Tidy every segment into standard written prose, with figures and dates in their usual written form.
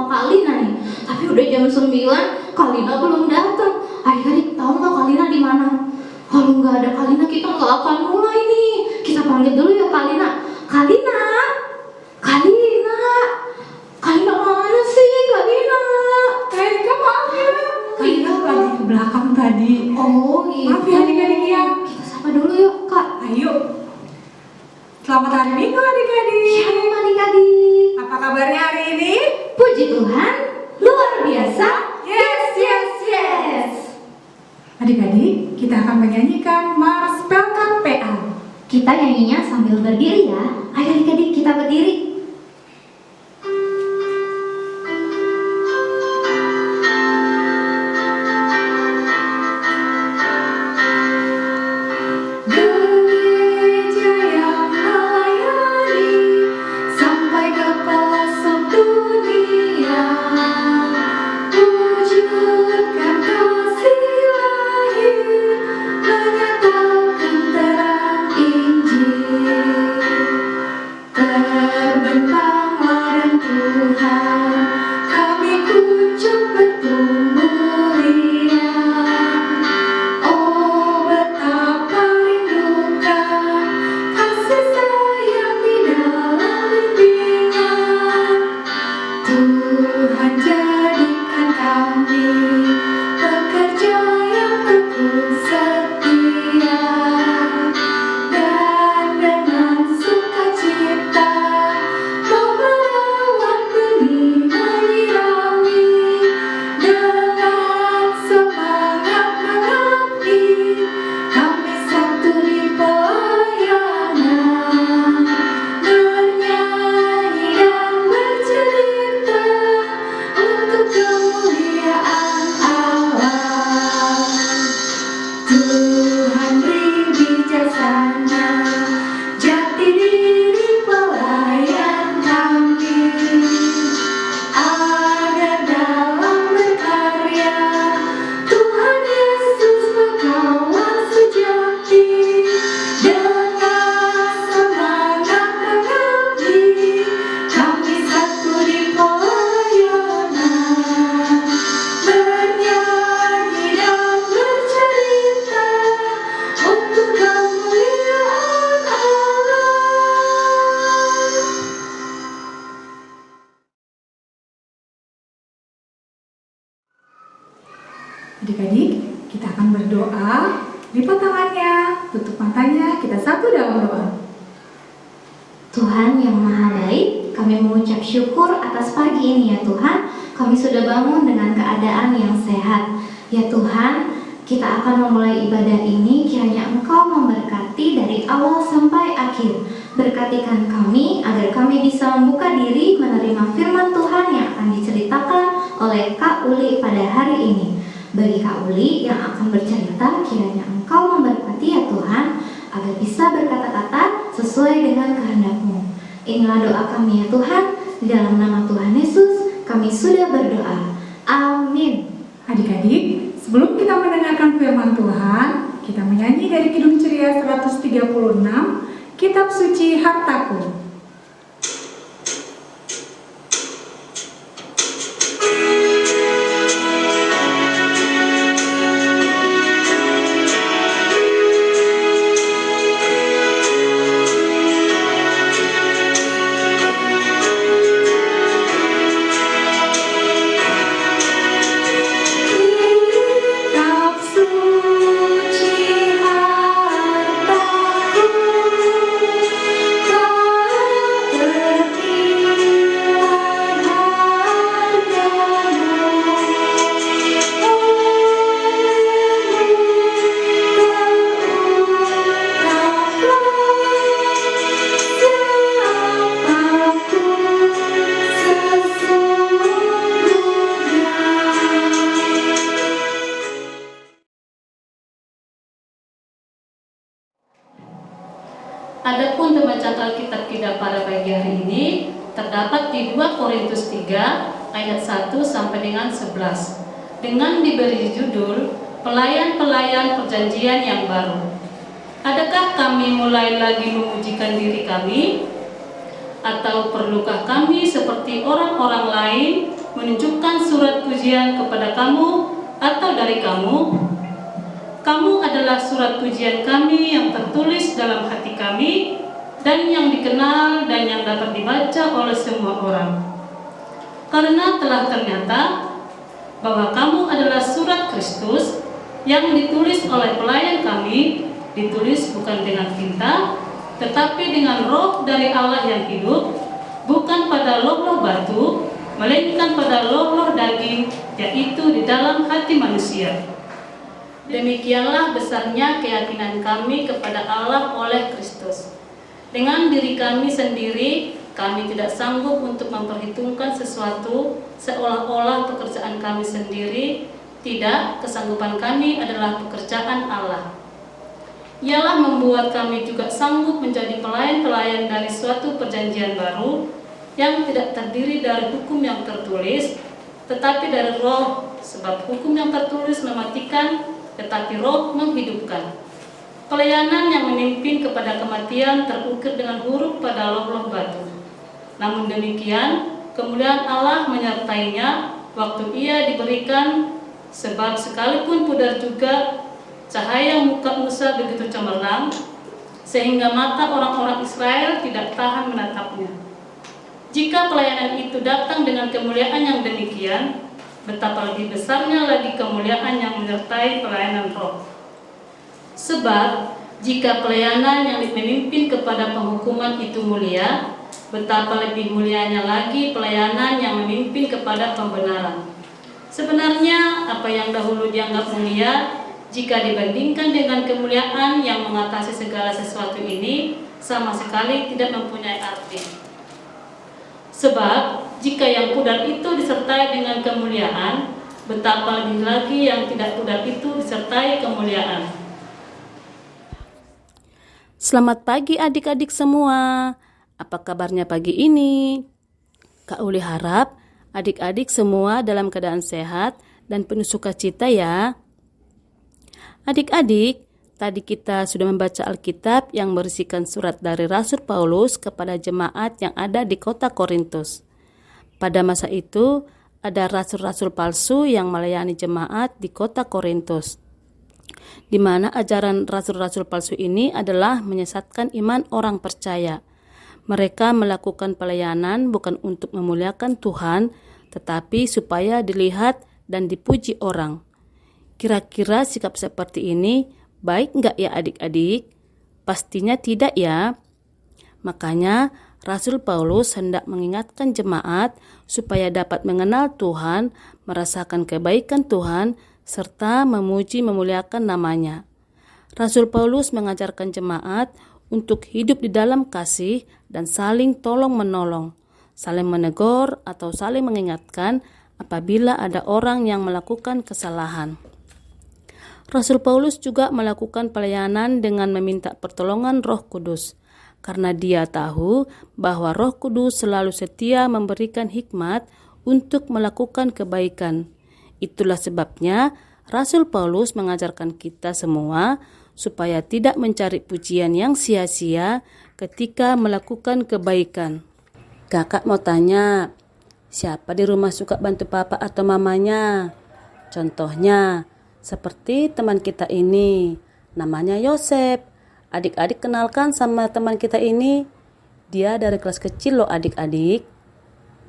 sama Kak Lina nih. Tapi udah jam 9, Kak Lina belum datang. Adik-adik tahu nggak Kak Lina di mana? Kalau nggak ada Kak Lina kita nggak akan mulai nih. Kita panggil dulu ya Kak Lina. Kak Lina, Kak Lina, Kak Lina mana sih Kak Lina? Kak, maaf ya. Kak Lina lagi ke belakang tadi. Oh gitu. Maaf ya adik-adik ya. Kita sapa dulu yuk Kak. Ayo. Selamat hari Minggu adik-adik. Shalom adik-adik. Apa kabarnya hari ini? Puji Tuhan, luar biasa. Yes, yes, yes. Adik-adik, kita akan menyanyikan Mars Pelkat PA. Kita nyanyinya sambil berdiri ya. Ayo adik-adik kita berdiri. Adik-adik, kita akan berdoa. Lipat tangannya, tutup matanya, kita satu dalam doa. Tuhan yang maha baik, kami mengucap syukur atas pagi ini ya Tuhan. Kami sudah bangun dengan keadaan yang sehat. Ya Tuhan, kita akan memulai ibadah ini, kiranya Engkau memberkati dari awal sampai akhir. Berkatikan kami agar kami bisa membuka diri menerima firman Tuhan yang akan diceritakan oleh Kak Uli pada hari ini. Bagi Kak Uli yang akan bercerita, kiranya Engkau memberkati ya Tuhan, agar bisa berkata-kata sesuai dengan kehendak-Mu. Inilah doa kami ya Tuhan, di dalam nama Tuhan Yesus kami sudah berdoa. Amin. Adik-adik, sebelum kita mendengarkan firman Tuhan, kita menyanyi dari Kidung Ceria 136, Kitab Suci Hartaku. Adapun pembacaan Alkitab kita pada pagi hari ini terdapat di 2 Korintus 3 ayat 1 sampai dengan 11 dengan diberi judul Pelayan-pelayan Perjanjian yang Baru. Adakah kami mulai lagi memujikan diri kami? Atau perlukah kami seperti orang-orang lain menunjukkan surat pujian kepada kamu atau dari kamu? Kamu adalah surat pujian kami yang tertulis dalam hati kami dan yang dikenal dan yang dapat dibaca oleh semua orang. Karena telah ternyata bahwa kamu adalah surat Kristus yang ditulis oleh pelayan kami, ditulis bukan dengan tinta, tetapi dengan roh dari Allah yang hidup, bukan pada loh-loh batu, melainkan pada loh-loh daging, yaitu di dalam hati manusia. Demikianlah besarnya keyakinan kami kepada Allah oleh Kristus. Dengan diri kami sendiri, kami tidak sanggup untuk memperhitungkan sesuatu seolah-olah pekerjaan kami sendiri. Tidak, kesanggupan kami adalah pekerjaan Allah. Ialah membuat kami juga sanggup menjadi pelayan-pelayan dari suatu perjanjian baru yang tidak terdiri dari hukum yang tertulis, tetapi dari roh, sebab hukum yang tertulis mematikan, tetapi roh menghidupkan. Pelayanan yang memimpin kepada kematian terukir dengan huruf pada loh-loh batu. Namun demikian, kemuliaan Allah menyertainya waktu ia diberikan, sebab sekalipun pudar juga cahaya muka Musa begitu cemerlang, sehingga mata orang-orang Israel tidak tahan menatapnya. Jika pelayanan itu datang dengan kemuliaan yang demikian, betapa lebih besarnya lagi kemuliaan yang menyertai pelayanan roh. Sebab, jika pelayanan yang memimpin kepada penghukuman itu mulia, betapa lebih mulianya lagi pelayanan yang memimpin kepada pembenaran. Sebenarnya, apa yang dahulu dianggap mulia, jika dibandingkan dengan kemuliaan yang mengatasi segala sesuatu ini, sama sekali tidak mempunyai arti. Sebab, jika yang pudar itu disertai dengan kemuliaan, betapa lebih lagi yang tidak pudar itu disertai kemuliaan. Selamat pagi adik-adik semua. Apa kabarnya pagi ini? Kak Uli harap adik-adik semua dalam keadaan sehat dan penuh sukacita ya. Adik-adik, tadi kita sudah membaca Alkitab yang berisikan surat dari Rasul Paulus kepada jemaat yang ada di kota Korintus. Pada masa itu, ada rasul-rasul palsu yang melayani jemaat di kota Korintus, di mana ajaran rasul-rasul palsu ini adalah menyesatkan iman orang percaya. Mereka melakukan pelayanan bukan untuk memuliakan Tuhan, tetapi supaya dilihat dan dipuji orang. Kira-kira sikap seperti ini baik nggak ya adik-adik? Pastinya tidak ya. Makanya Rasul Paulus hendak mengingatkan jemaat supaya dapat mengenal Tuhan, merasakan kebaikan Tuhan, serta memuji memuliakan namanya. Rasul Paulus mengajarkan jemaat untuk hidup di dalam kasih dan saling tolong-menolong, saling menegur atau saling mengingatkan apabila ada orang yang melakukan kesalahan. Rasul Paulus juga melakukan pelayanan dengan meminta pertolongan Roh Kudus, karena dia tahu bahwa Roh Kudus selalu setia memberikan hikmat untuk melakukan kebaikan. Itulah sebabnya Rasul Paulus mengajarkan kita semua supaya tidak mencari pujian yang sia-sia ketika melakukan kebaikan. Kakak mau tanya, siapa di rumah suka bantu papa atau mamanya? Contohnya, seperti teman kita ini, namanya Yosef. Adik-adik kenalkan sama teman kita ini. Dia dari kelas kecil loh adik-adik.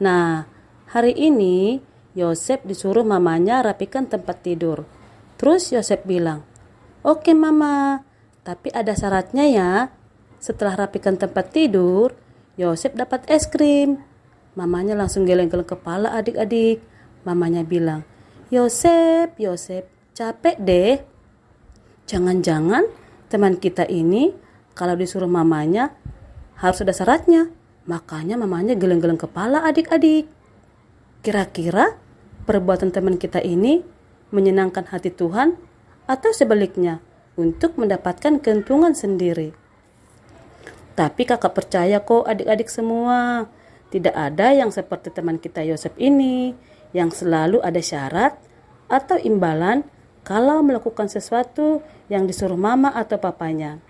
Nah, hari ini Yosef disuruh mamanya rapikan tempat tidur. Terus Yosef bilang, "Oke mama, tapi ada syaratnya ya." Setelah rapikan tempat tidur, Yosef dapat es krim. Mamanya langsung geleng-geleng kepala adik-adik. Mamanya bilang, Yosef, capek deh." Jangan-jangan teman kita ini kalau disuruh mamanya harus ada syaratnya. Makanya mamanya geleng-geleng kepala adik-adik. Kira-kira perbuatan teman kita ini menyenangkan hati Tuhan atau sebaliknya untuk mendapatkan keuntungan sendiri? Tapi kakak percaya kok adik-adik semua, tidak ada yang seperti teman kita Yosef ini yang selalu ada syarat atau imbalan kalau melakukan sesuatu yang disuruh mama atau papanya.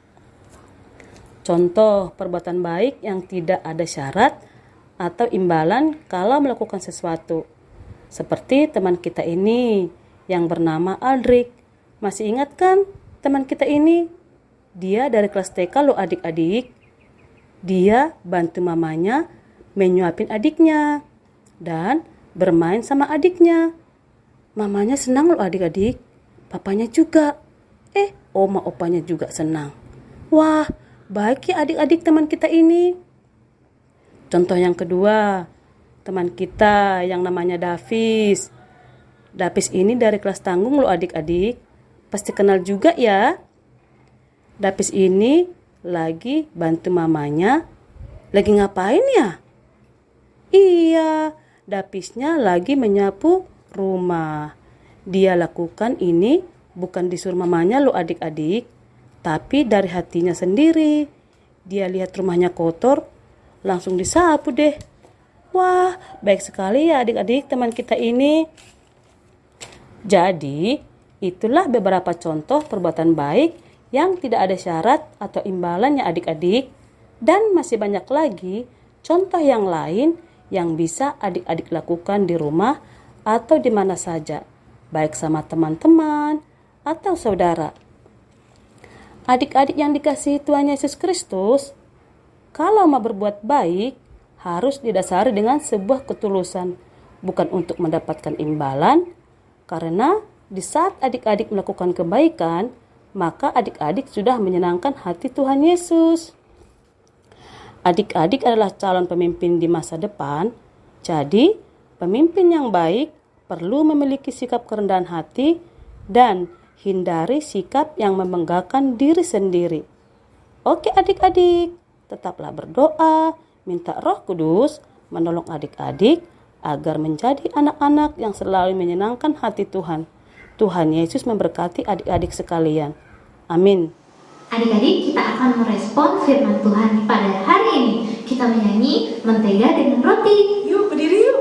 Contoh perbuatan baik yang tidak ada syarat atau imbalan kalau melakukan sesuatu. Seperti teman kita ini yang bernama Aldrik. Masih ingat kan teman kita ini? Dia dari kelas TK loh adik-adik. Dia bantu mamanya menyuapin adiknya dan bermain sama adiknya. Mamanya senang loh adik-adik. Papanya juga. Oma opanya juga senang. Wah, baik ya adik-adik teman kita ini. Contoh yang kedua, teman kita yang namanya Davis. Davis ini dari kelas tanggung loh adik-adik. Pasti kenal juga ya. Davis ini lagi bantu mamanya. Lagi ngapain ya? Iya, Davisnya lagi menyapu rumah. Dia lakukan ini bukan disuruh mamanya loh adik-adik, tapi dari hatinya sendiri. Dia lihat rumahnya kotor, langsung disapu deh. Wah, baik sekali ya adik-adik teman kita ini. Jadi, itulah beberapa contoh perbuatan baik yang tidak ada syarat atau imbalan ya adik-adik. Dan masih banyak lagi contoh yang lain yang bisa adik-adik lakukan di rumah atau di mana saja, baik sama teman-teman atau saudara. Adik-adik yang dikasihi Tuhan Yesus Kristus, kalau mau berbuat baik harus didasari dengan sebuah ketulusan, bukan untuk mendapatkan imbalan, karena di saat adik-adik melakukan kebaikan, maka adik-adik sudah menyenangkan hati Tuhan Yesus. Adik-adik adalah calon pemimpin di masa depan, jadi pemimpin yang baik perlu memiliki sikap kerendahan hati dan hindari sikap yang membanggakan diri sendiri. Oke adik-adik, tetaplah berdoa, minta Roh Kudus menolong adik-adik agar menjadi anak-anak yang selalu menyenangkan hati Tuhan. Tuhan Yesus memberkati adik-adik sekalian. Amin. Adik-adik, kita akan merespon firman Tuhan pada hari ini. Kita menyanyi Mentega dengan Roti. Yuk, berdiri yuk.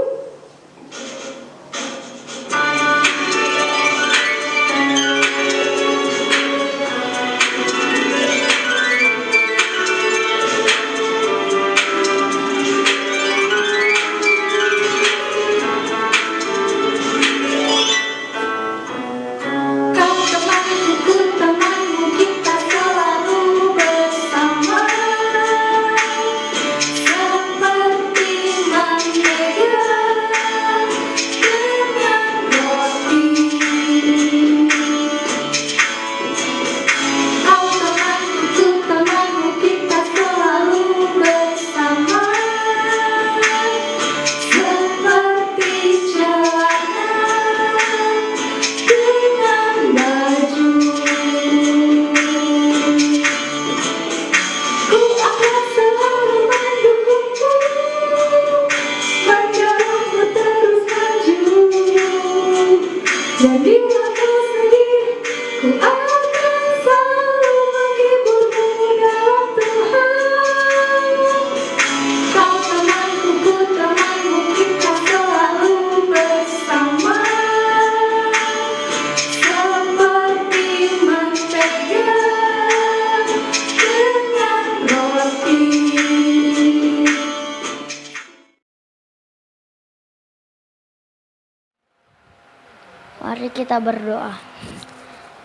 Mari kita berdoa.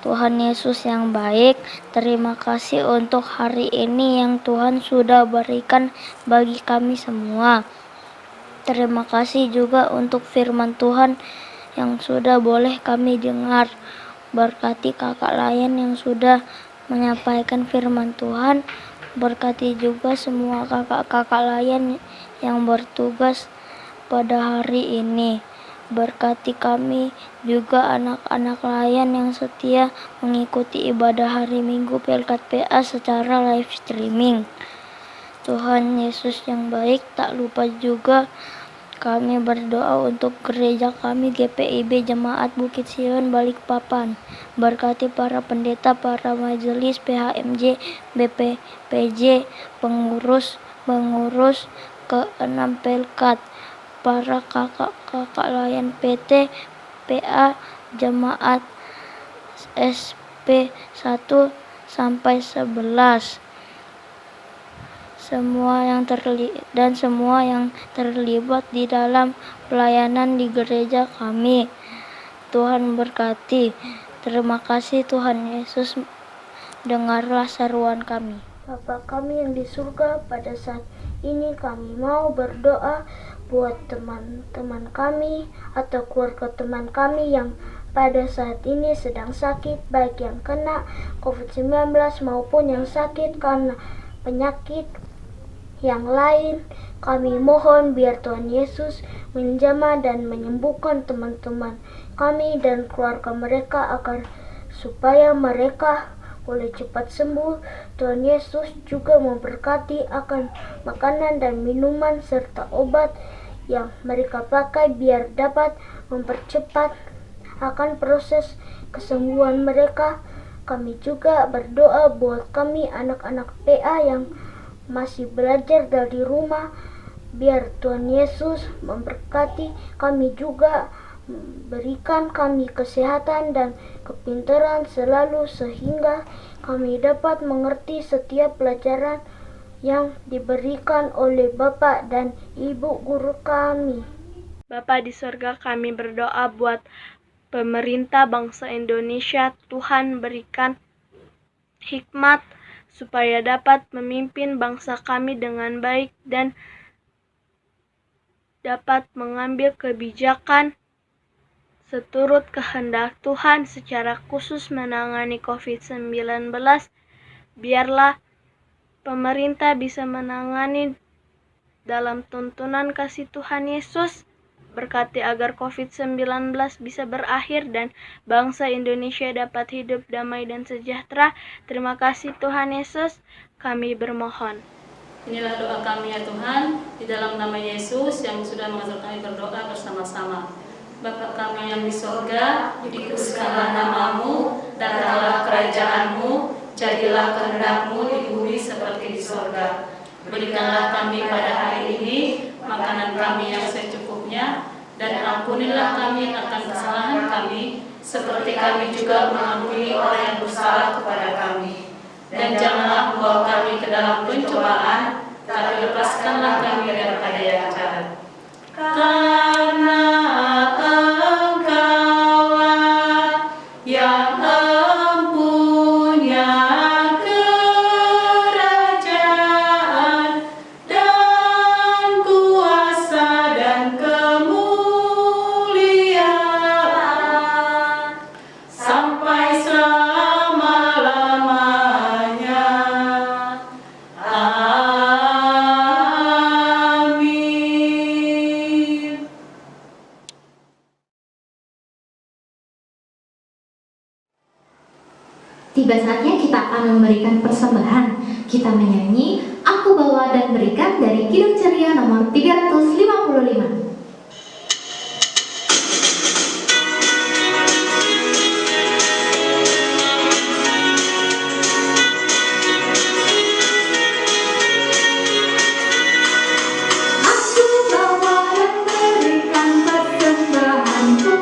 Tuhan Yesus yang baik, terima kasih untuk hari ini yang Tuhan sudah berikan bagi kami semua. Terima kasih juga untuk firman Tuhan yang sudah boleh kami dengar. Berkati kakak Layan yang sudah menyampaikan firman Tuhan. Berkati juga semua kakak-kakak Layan yang bertugas pada hari ini. Berkati kami juga anak-anak Layan yang setia mengikuti ibadah hari Minggu Pelkat PA secara live streaming. Tuhan Yesus yang baik, tak lupa juga kami berdoa untuk gereja kami GPIB Jemaat Bukit Sion Balikpapan. Berkati para pendeta, para majelis PHMJ, BPPJ, pengurus ke-6 Pelkat, para kakak-kakak Layan PT, PA, Jemaat SP 1 sampai 11. semua yang terlibat di dalam pelayanan di gereja kami. Tuhan berkati. Terima kasih Tuhan Yesus, dengarlah seruan kami. Bapa kami yang di surga, pada saat ini kami mau berdoa buat teman-teman kami atau keluarga teman kami yang pada saat ini sedang sakit, baik yang kena COVID-19 maupun yang sakit karena penyakit yang lain. Kami mohon biar Tuhan Yesus menjamah dan menyembuhkan teman-teman kami dan keluarga mereka agar supaya mereka boleh cepat sembuh. Tuhan Yesus juga memberkati akan makanan dan minuman serta obat yang mereka pakai biar dapat mempercepat akan proses kesembuhan mereka. Kami juga berdoa buat kami anak-anak PA yang masih belajar dari rumah, biar Tuhan Yesus memberkati kami juga, berikan kami kesehatan dan kepintaran selalu sehingga kami dapat mengerti setiap pelajaran yang diberikan oleh Bapak dan Ibu guru kami. Bapa di surga, kami berdoa buat pemerintah bangsa Indonesia. Tuhan berikan hikmat supaya dapat memimpin bangsa kami dengan baik dan dapat mengambil kebijakan seturut kehendak Tuhan secara khusus menangani COVID-19. Biarlah pemerintah bisa menangani dalam tuntunan kasih Tuhan Yesus. Berkati agar COVID-19 bisa berakhir dan bangsa Indonesia dapat hidup damai dan sejahtera. Terima kasih Tuhan Yesus, kami bermohon. Inilah doa kami ya Tuhan, di dalam nama Yesus yang sudah mengajar kami berdoa bersama-sama. Bapa kami yang di sorga, dikuduskanlah nama-Mu, datanglah kerajaan-Mu, jadilah kehendak-Mu di bumi seperti di sorga. Berikanlah kami pada hari ini makanan kami yang secukupnya, dan ampunilah kami akan kesalahan kami, seperti kami juga mengampuni orang yang bersalah kepada kami. Dan janganlah membawa kami ke dalam pencobaan, tapi lepaskanlah kami daripada yang jahat. Karena Engkaulah yang empunya kerajaan dan kuasa dan kemuliaan sampai selama-lamanya. Amin. Tiba saatnya kita akan memberikan persembahan. Kita menyanyi Aku Bawa dan Berikan dari Kidung Ceria nomor 355. Aku bawa dan berikan persembahanku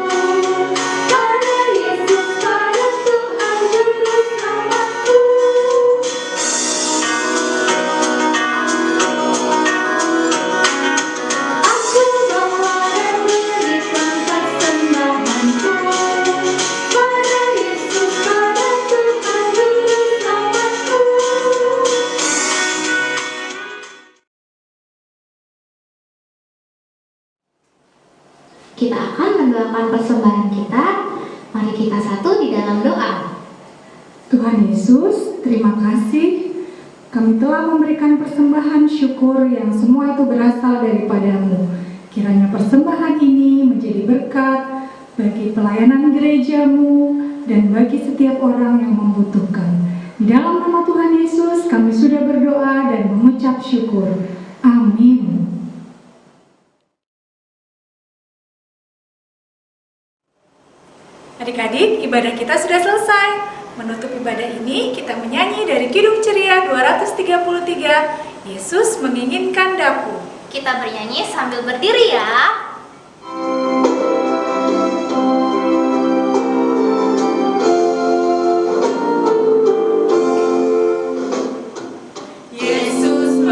pada Yesus, pada Tuhan Juru Selamatku. Aku bawa dan berikan persembahanku pada Yesus, pada Tuhan Juru Selamatku. Kita akan mendoakan persembahan kita. Mari kita satu di dalam doa. Tuhan Yesus, terima kasih. Kami telah memberikan persembahan syukur yang semua itu berasal daripada-Mu. Kiranya persembahan ini menjadi berkat bagi pelayanan gereja-Mu dan bagi setiap orang yang membutuhkan. Di dalam nama Tuhan Yesus, kami sudah berdoa dan mengucap syukur. Amin. Adik-adik, ibadah kita sudah selesai. Menutup ibadah ini, kita menyanyi dari Kidung Ceria 233, Yesus menginginkan daku. Kita bernyanyi sambil berdiri ya. Yesus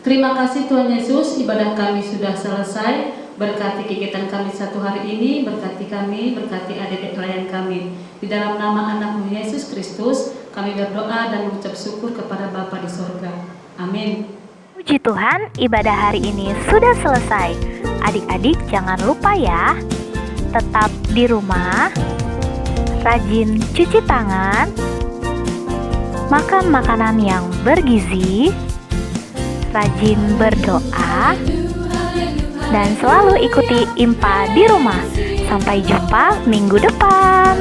Terima kasih Tuhan Yesus, ibadah kami sudah selesai. Berkati kegiatan kami satu hari ini, berkati kami, berkati adik-adik pelayan kami. Di dalam nama anak-Mu Yesus Kristus, kami berdoa dan mengucap syukur kepada Bapa di sorga. Amin. Puji Tuhan, ibadah hari ini sudah selesai. Adik-adik jangan lupa ya, tetap di rumah, rajin cuci tangan, makan makanan yang bergizi, rajin berdoa, dan selalu ikuti IMPA di rumah. Sampai jumpa minggu depan.